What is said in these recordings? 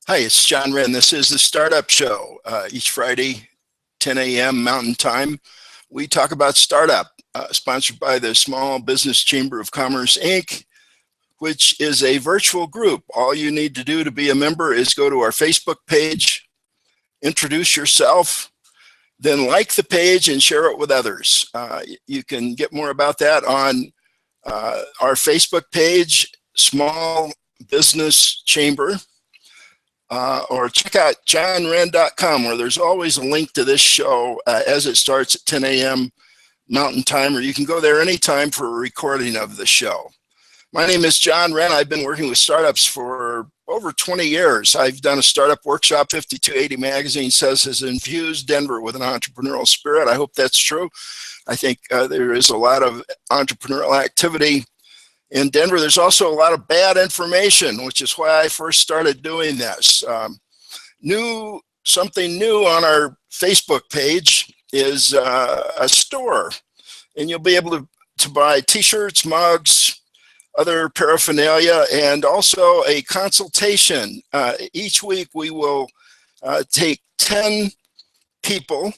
Hi, it's John Wren. This is the Startup Show. Each Friday, 10 a.m. Mountain Time, we talk about startup, sponsored by the Small Business Chamber of Commerce, Inc., which is a virtual group. All you need to do to be a member is go to our Facebook page, introduce yourself, then like the page and share it with others. You can get more about that on our Facebook page, Small Business Chamber. Or check out johnwren.com, where there's always a link to this show as it starts at 10 a.m. Mountain Time, or you can go there anytime for a recording of the show. My name is John Wren. I've been working with startups for over 20 years. I've done a startup workshop. 5280 Magazine says has infused Denver with an entrepreneurial spirit. I hope that's true. I think there is a lot of entrepreneurial activity in Denver. There's also a lot of bad information, which is why I first started doing this. Something new on our Facebook page is a store, and you'll be able to buy t-shirts, mugs, other paraphernalia, and also a consultation. Each week we will take 10 people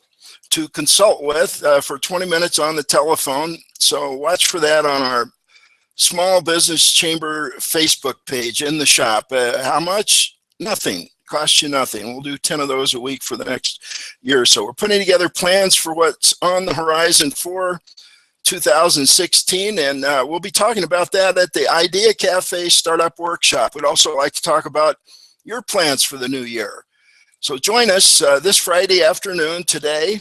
to consult with for 20 minutes on the telephone. So watch for that on our Small Business Chamber Facebook page in the shop. How much? Nothing. Costs you nothing. We'll do 10 of those a week for the next year or so. We're putting together plans for what's on the horizon for 2016, and we'll be talking about that at the Idea Cafe Startup Workshop. We'd also like to talk about your plans for the new year. So join us this Friday afternoon, today,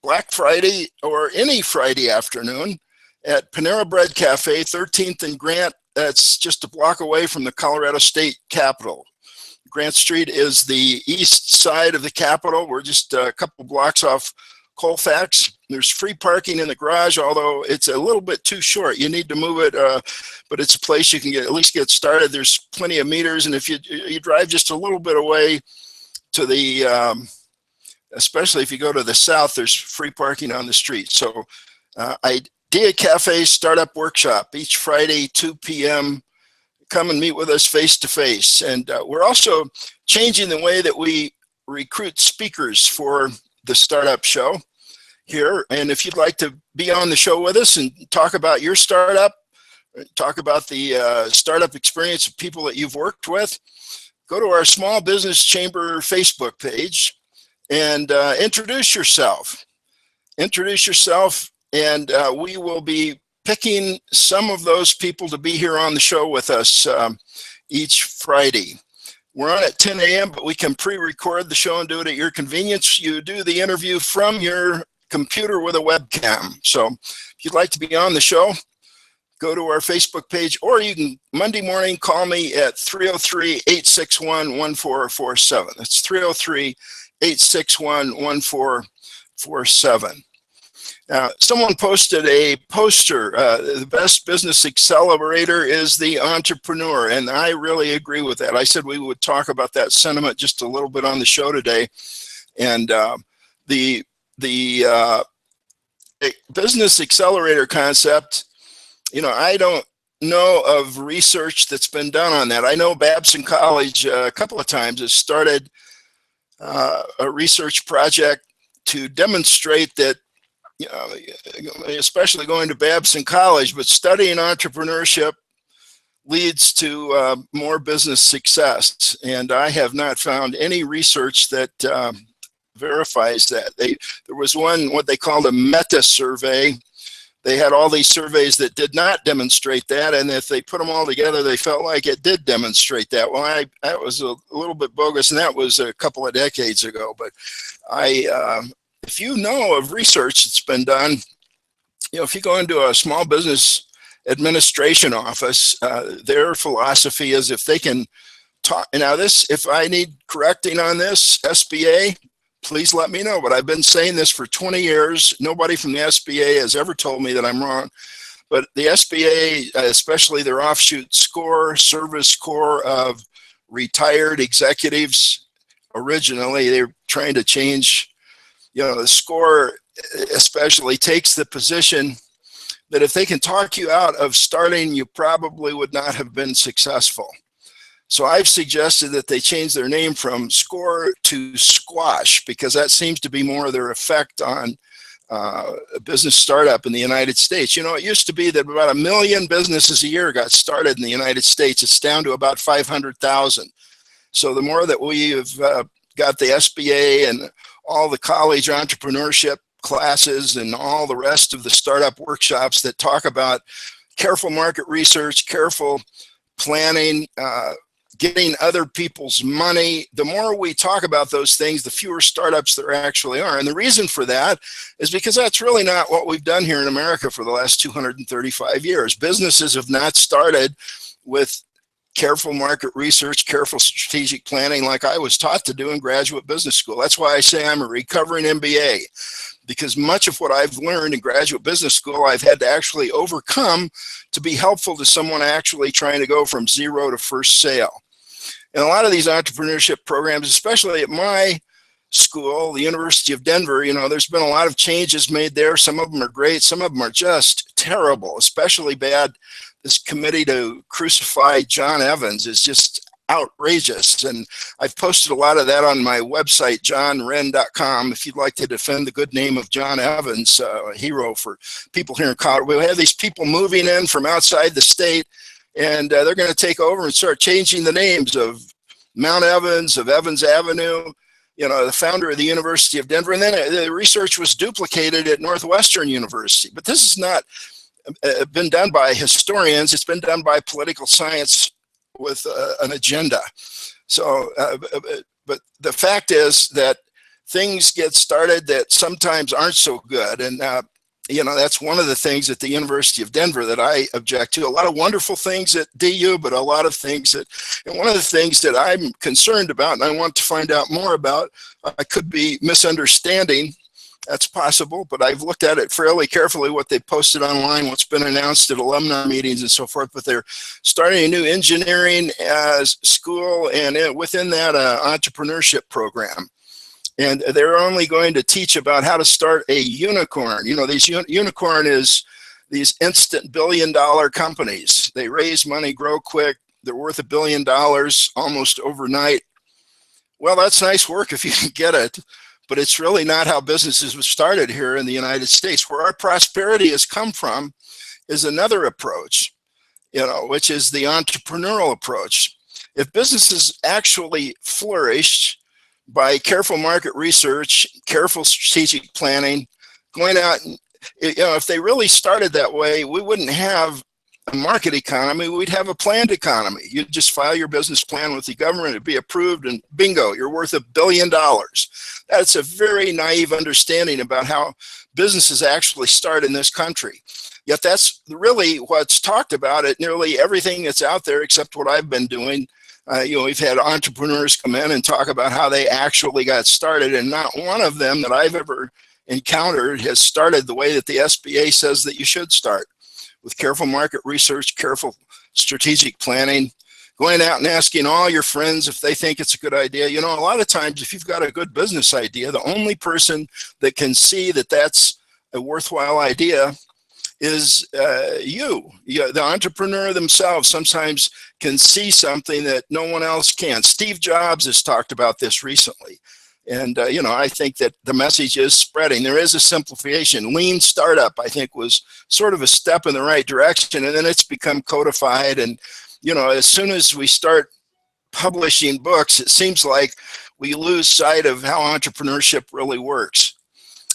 Black Friday, or any Friday afternoon, at Panera Bread Cafe, 13th and Grant. That's just a block away from the Colorado State Capitol. Grant Street is the east side of the Capitol. We're just a couple blocks off Colfax. There's free parking in the garage, although it's a little bit too short. You need to move it, but it's a place you can at least get started. There's plenty of meters, and if you drive just a little bit away to the, especially if you go to the south, there's free parking on the street. So Idea Cafe Startup Workshop, each Friday, 2 p.m. Come and meet with us face to face. And we're also changing the way that we recruit speakers for the Startup Show here. And if you'd like to be on the show with us and talk about your startup, talk about the startup experience of people that you've worked with, go to our Small Business Chamber Facebook page and introduce yourself. Introduce yourself. And we will be picking some of those people to be here on the show with us each Friday. We're on at 10 a.m., but we can pre-record the show and do it at your convenience. You do the interview from your computer with a webcam. So if you'd like to be on the show, go to our Facebook page, or you can Monday morning call me at 303-861-1447. That's 303-861-1447. Someone posted a poster, the best business accelerator is the entrepreneur, and I really agree with that. I said we would talk about that sentiment just a little bit on the show today. And the business accelerator concept, I don't know of research that's been done on that. I know Babson College a couple of times has started a research project to demonstrate that, especially going to Babson College, but studying entrepreneurship leads to more business success. And I have not found any research that verifies that. There was one, what they called a meta survey. They had all these surveys that did not demonstrate that, and if they put them all together, they felt like it did demonstrate that. Well, that was a little bit bogus, and that was a couple of decades ago. But if you know of research that's been done, if you go into a small business administration office, their philosophy is if they can talk. Now if I need correcting on this, SBA, please let me know. But I've been saying this for 20 years. Nobody from the SBA has ever told me that I'm wrong. But the SBA, especially their offshoot SCORE, Service Corps of Retired Executives, originally they were trying to change, the SCORE especially takes the position that if they can talk you out of starting, you probably would not have been successful. So I've suggested that they change their name from SCORE to Squash, because that seems to be more of their effect on a business startup in the United States. You know, it used to be that about 1 million businesses a year got started in the United States. It's down to about 500,000. So the more that we've got the SBA and all the college entrepreneurship classes and all the rest of the startup workshops that talk about careful market research, careful planning, getting other people's money, the more we talk about those things, the fewer startups there actually are. And the reason for that is because that's really not what we've done here in America for the last 235 years. Businesses have not started with careful market research, careful strategic planning like I was taught to do in graduate business school. That's why I say I'm a recovering MBA, because much of what I've learned in graduate business school, I've had to actually overcome to be helpful to someone actually trying to go from zero to first sale. And a lot of these entrepreneurship programs, especially at my school, the University of Denver, you know, there's been a lot of changes made there. Some of them are great. Some of them are just terrible, especially bad. This committee to crucify John Evans is just outrageous. And I've posted a lot of that on my website, johnwren.com, if you'd like to defend the good name of John Evans, a hero for people here in Colorado. We have these people moving in from outside the state, and they're going to take over and start changing the names of Mount Evans, of Evans Avenue, you know, the founder of the University of Denver. And then the research was duplicated at Northwestern University. But this is not been done by historians. It's been done by political science with an agenda. So, but the fact is that things get started that sometimes aren't so good. And, you know, that's one of the things at the University of Denver that I object to. A lot of wonderful things at DU, but a lot of things that, and one of the things that I'm concerned about and I want to find out more about, I could be misunderstanding. That's possible, but I've looked at it fairly carefully, what they posted online, what's been announced at alumni meetings and so forth. But they're starting a new engineering school, and within that, entrepreneurship program. And they're only going to teach about how to start a unicorn. You know, these unicorn is these instant billion-dollar companies. They raise money, grow quick. They're worth $1 billion almost overnight. Well, that's nice work if you can get it. But it's really not how businesses were started here in the United States. Where our prosperity has come from is another approach, you know, which is the entrepreneurial approach. If businesses actually flourished by careful market research, careful strategic planning, going out, and, you know, if they really started that way, we wouldn't have a market economy, we'd have a planned economy. You'd just file your business plan with the government, it'd be approved, and bingo, you're worth $1 billion. That's a very naive understanding about how businesses actually start in this country. Yet that's really what's talked about at nearly everything that's out there, except what I've been doing. You know, we've had entrepreneurs come in and talk about how they actually got started, and not one of them that I've ever encountered has started the way that the SBA says that you should start, with careful market research, careful strategic planning, going out and asking all your friends if they think it's a good idea. You know, a lot of times if you've got a good business idea, the only person that can see that that's a worthwhile idea is you. The entrepreneur themselves sometimes can see something that no one else can. Steve Jobs has talked about this recently. And, you know, I think that the message is spreading. There is a simplification. Lean startup, I think, was sort of a step in the right direction, and then it's become codified. And, you know, as soon as we start publishing books, it seems like we lose sight of how entrepreneurship really works.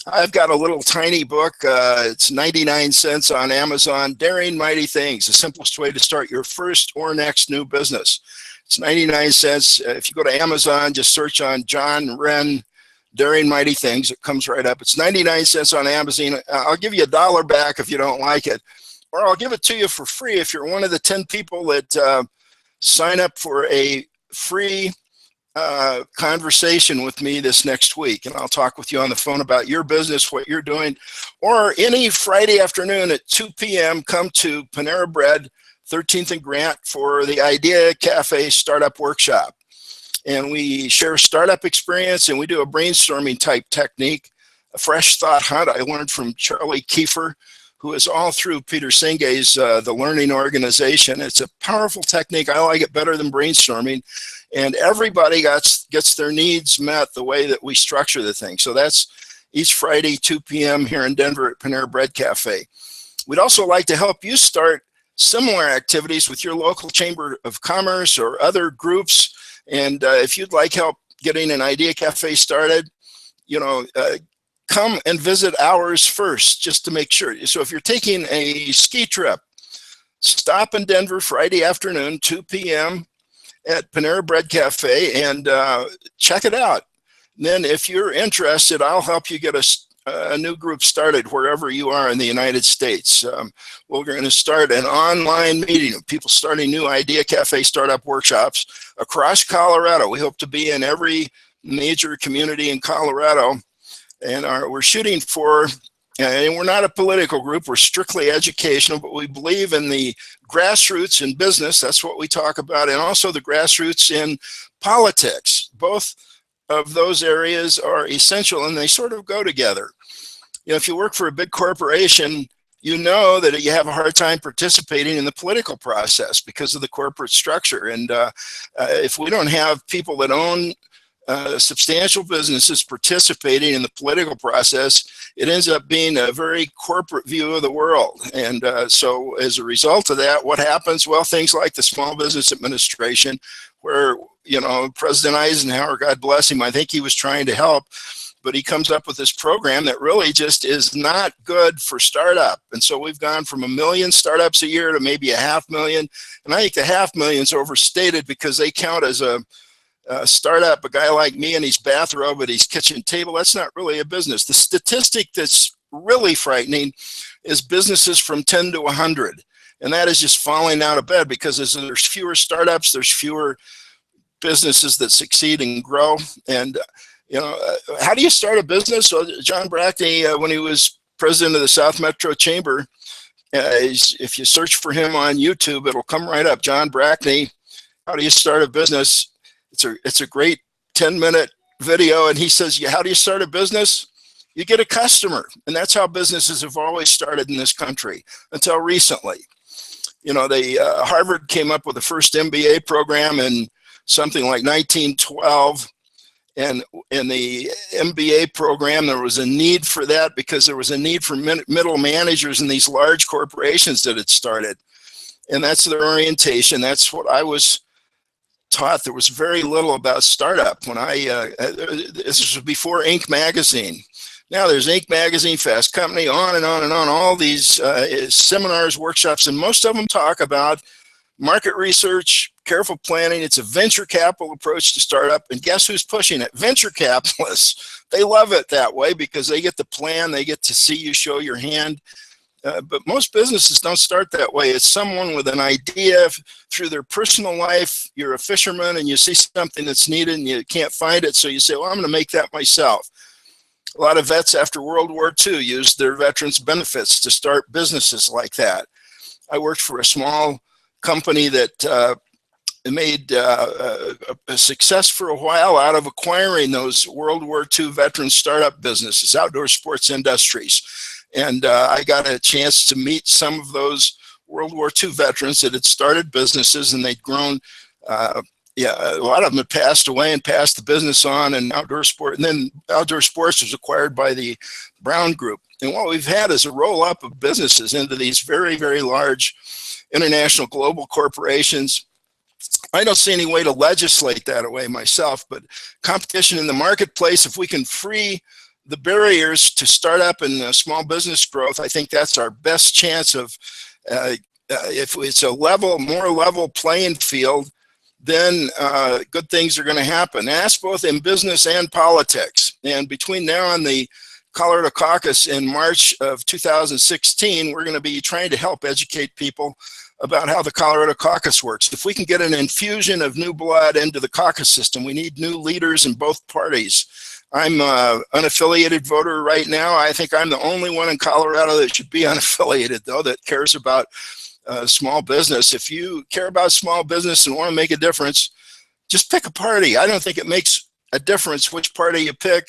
I've got a little tiny book. It's 99 cents on Amazon, Daring Mighty Things, the simplest way to start your first or next new business. It's 99 cents. If you go to Amazon, just search on John Wren, Daring Mighty Things. It comes right up. It's 99 cents on Amazon. I'll give you $1 back if you don't like it, or I'll give it to you for free if you're one of the 10 people that sign up for a free conversation with me this next week. And I'll talk with you on the phone about your business, what you're doing, or any Friday afternoon at 2 p.m. come to Panera Bread, 13th and Grant, for the Idea Cafe Startup Workshop. And we share startup experience, and we do a brainstorming type technique, a fresh thought hunt I learned from Charlie Kiefer, who is all through Peter Senge's The Learning Organization. It's a powerful technique. I like it better than brainstorming. And everybody gets their needs met the way that we structure the thing. So that's each Friday, 2 p.m. here in Denver at Panera Bread Cafe. We'd also like to help you start similar activities with your local Chamber of Commerce or other groups. And if you'd like help getting an idea cafe started, come and visit ours first, just to make sure. So if you're taking a ski trip, stop in Denver Friday afternoon, 2 p.m. at Panera Bread Cafe, and check it out. And then if you're interested, I'll help you get a new group started wherever you are in the United States. We're going to start an online meeting of people starting new Idea Cafe startup workshops across Colorado. We hope to be in every major community in Colorado. And we're shooting for, and we're not a political group, we're strictly educational, but we believe in the grassroots in business. That's what we talk about. And also the grassroots in politics. Both of those areas are essential, and they sort of go together. If you work for a big corporation, you know that you have a hard time participating in the political process because of the corporate structure. And if we don't have people that own substantial businesses participating in the political process, it ends up being a very corporate view of the world. And so as a result of that, what happens? Well, things like the Small Business Administration, where, President Eisenhower, God bless him, I think he was trying to help, but he comes up with this program that really just is not good for startup. And so we've gone from 1 million startups a year to maybe 500,000. And I think the 500,000 is overstated because they count as a startup, a guy like me in his bathrobe at his kitchen table. That's not really a business. The statistic that's really frightening is businesses from 10 to 100. And that is just falling out of bed because there's fewer startups, there's fewer businesses that succeed and grow. And, how do you start a business? So John Brackney, when he was president of the South Metro Chamber, if you search for him on YouTube, it'll come right up. John Brackney, how do you start a business? It's a great 10-minute video, and he says, how do you start a business? You get a customer. And that's how businesses have always started in this country until recently. Harvard came up with the first MBA program in something like 1912. And in the MBA program, there was a need for that because there was a need for middle managers in these large corporations that had started. And that's their orientation. That's what I was taught. There was very little about startup when this was before Inc. magazine. Now there's Inc. magazine, Fast Company, on and on and on, all these seminars, workshops, and most of them talk about market research, careful planning. It's a venture capital approach to startup. And guess who's pushing it? Venture capitalists. They love it that way because they get to plan, they get to see you show your hand. But most businesses don't start that way. It's someone with an idea through their personal life. You're a fisherman and you see something that's needed and you can't find it. So you say, well, I'm going to make that myself. A lot of vets after World War II used their veterans benefits to start businesses like that. I worked for a small company that made a success for a while out of acquiring those World War II veteran startup businesses, outdoor sports industries. And I got a chance to meet some of those World War II veterans that had started businesses, and they'd grown. A lot of them had passed away and passed the business on, and outdoor sport. And then outdoor sports was acquired by the Brown Group. And what we've had is a roll up of businesses into these very, very large international global corporations. I don't see any way to legislate that away myself, but competition in the marketplace, if we can free the barriers to startup and small business growth, I think that's our best chance of, if it's a more level playing field, then good things are going to happen. And that's both in business and politics. And between now and the Colorado Caucus in March of 2016, we're going to be trying to help educate people about how the Colorado Caucus works. If we can get an infusion of new blood into the caucus system, we need new leaders in both parties. I'm an unaffiliated voter right now. I think I'm the only one in Colorado that should be unaffiliated, though, that cares about small business. If you care about small business and want to make a difference, just pick a party. I don't think it makes a difference which party you pick.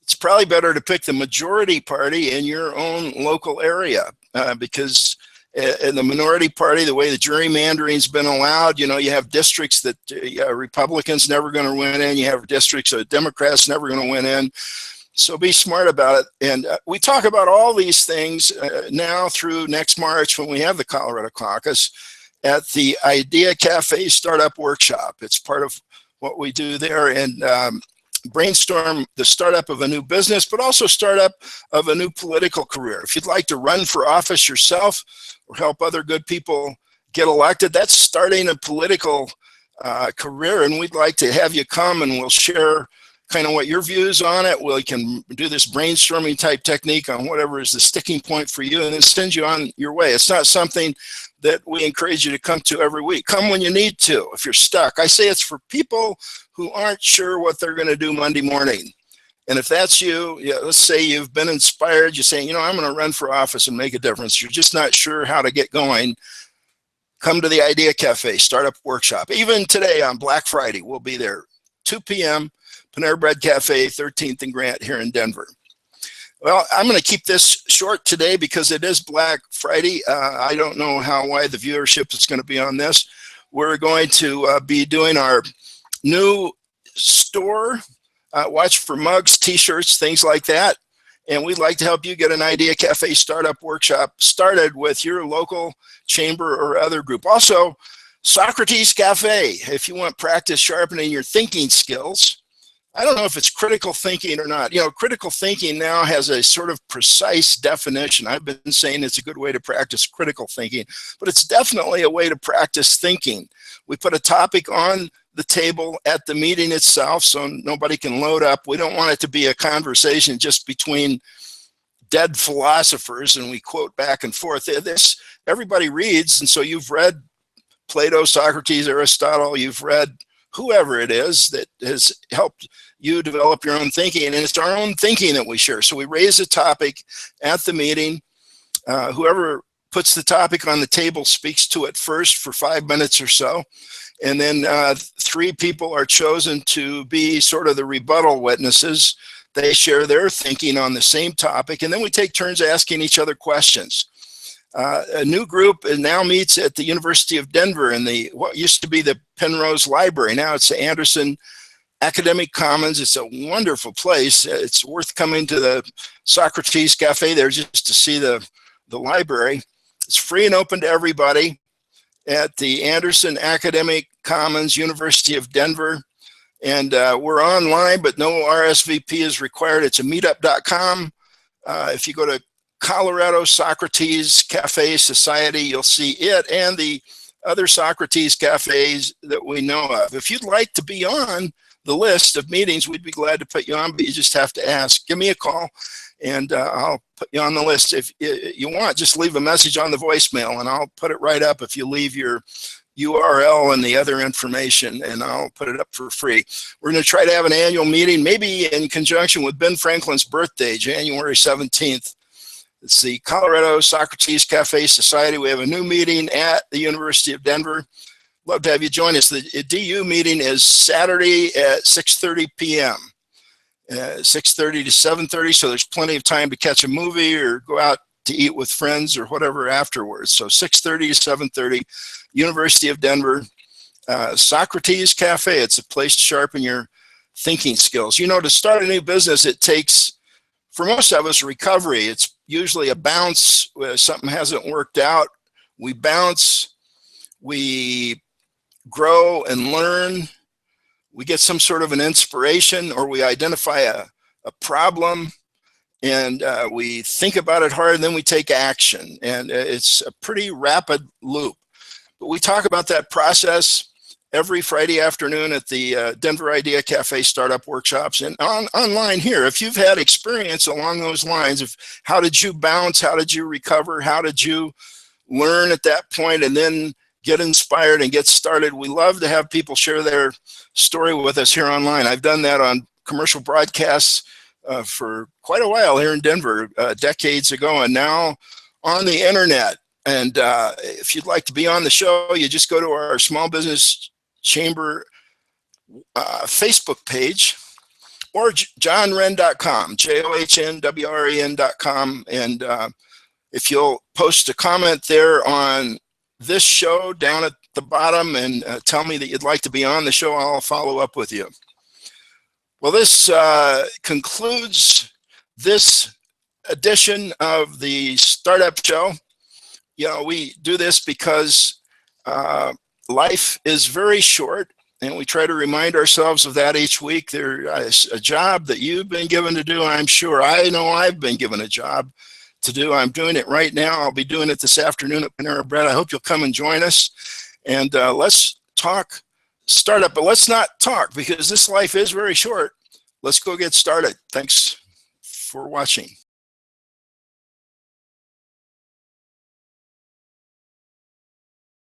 It's probably better to pick the majority party in your own local area. because in the minority party, the way the gerrymandering's been allowed, you have districts that Republicans never going to win in. You have districts that Democrats never going to win in. So be smart about it. And we talk about all these things now through next March when we have the Colorado Caucus at the Idea Cafe Startup Workshop. It's part of what we do there, and brainstorm the startup of a new business, but also startup of a new political career. If you'd like to run for office yourself or help other good people get elected, that's starting a political career, and we'd like to have you come and we'll share kind of what your views on it. We can do this brainstorming type technique on whatever is the sticking point for you and then send you on your way. It's not something that we encourage you to come to every week. Come when you need to. If you're stuck, I say it's for people who aren't sure what they're going to do Monday morning. And if that's you, let's say you've been inspired, you're saying, I'm going to run for office and make a difference. You're just not sure how to get going. Come to the Idea Cafe Startup Workshop. Even today on Black Friday, we'll be there, 2 p.m., Panera Bread Cafe, 13th and Grant here in Denver. Well, I'm going to keep this short today because it is Black Friday. I don't know how wide the viewership is going to be on this. We're going to be doing our new store. Watch for mugs, t-shirts, things like that. And we'd like to help you get an Idea Cafe Startup Workshop started with your local chamber or other group. Also, Socrates Cafe, if you want practice sharpening your thinking skills. I don't know if it's critical thinking or not. Critical thinking now has a sort of precise definition. I've been saying it's a good way to practice critical thinking, but it's definitely a way to practice thinking. We put a topic on the table at the meeting itself so nobody can load up. We don't want it to be a conversation just between dead philosophers and we quote back and forth. This everybody reads, and so you've read Plato, Socrates, Aristotle, you've read whoever it is that has helped you develop your own thinking, and it's our own thinking that we share. So we raise a topic at the meeting. Whoever puts the topic on the table speaks to it first for 5 minutes or so, and then 3 people are chosen to be sort of the rebuttal witnesses. They share their thinking on the same topic, and then we take turns asking each other questions. A new group now meets at the University of Denver in what used to be the Penrose Library. Now it's the Anderson Academic Commons. It's a wonderful place. It's worth coming to the Socrates Cafe there just to see the library. It's free and open to everybody at the Anderson Academic Commons, University of Denver. And we're online, but no RSVP is required. It's a meetup.com. If you go to Colorado Socrates Cafe Society, you'll see it and the other Socrates cafes that we know of. If you'd like to be on the list of meetings, we'd be glad to put you on, but you just have to ask. Give me a call and I'll put you on the list. If you want, just leave a message on the voicemail and I'll put it right up if you leave your URL and the other information, and I'll put it up for free. We're going to try to have an annual meeting, maybe in conjunction with Ben Franklin's birthday, January 17th. It's the Colorado Socrates Cafe Society. We have a new meeting at the University of Denver. Love to have you join us. The DU meeting is Saturday at 6:30 p.m. 6:30 to 7:30, so there's plenty of time to catch a movie or go out to eat with friends or whatever afterwards. So 6:30 to 7:30, University of Denver, Socrates Cafe. It's a place to sharpen your thinking skills. To start a new business, it takes, for most of us, recovery. It's usually a bounce where something hasn't worked out. We bounce, we grow and learn, we get some sort of an inspiration, or we identify a problem and we think about it hard, and then we take action. And it's a pretty rapid loop. But we talk about that process every Friday afternoon at the Denver Idea Cafe Startup Workshops and online here. If you've had experience along those lines of how did you bounce, how did you recover, how did you learn at that point and then get inspired and get started, we love to have people share their story with us here online. I've done that on commercial broadcasts for quite a while here in Denver, decades ago, and now on the internet. And if you'd like to be on the show, you just go to our Small Business Chamber Facebook page or johnwren.com, JOHNWREN.com, and If you'll post a comment there on this show down at the bottom and tell me that you'd like to be on the show, I'll follow up with you. Well, this concludes this edition of the Startup Show. You know, we do this because life is very short, and we try to remind ourselves of that each week. There is a job that you've been given to do. I'm sure I know I've been given a job to do. I'm doing it right now. I'll be doing it this afternoon at Panera Bread. I hope you'll come and join us, and let's talk startup, but let's not talk because this life is very short. Let's go get started. Thanks for watching.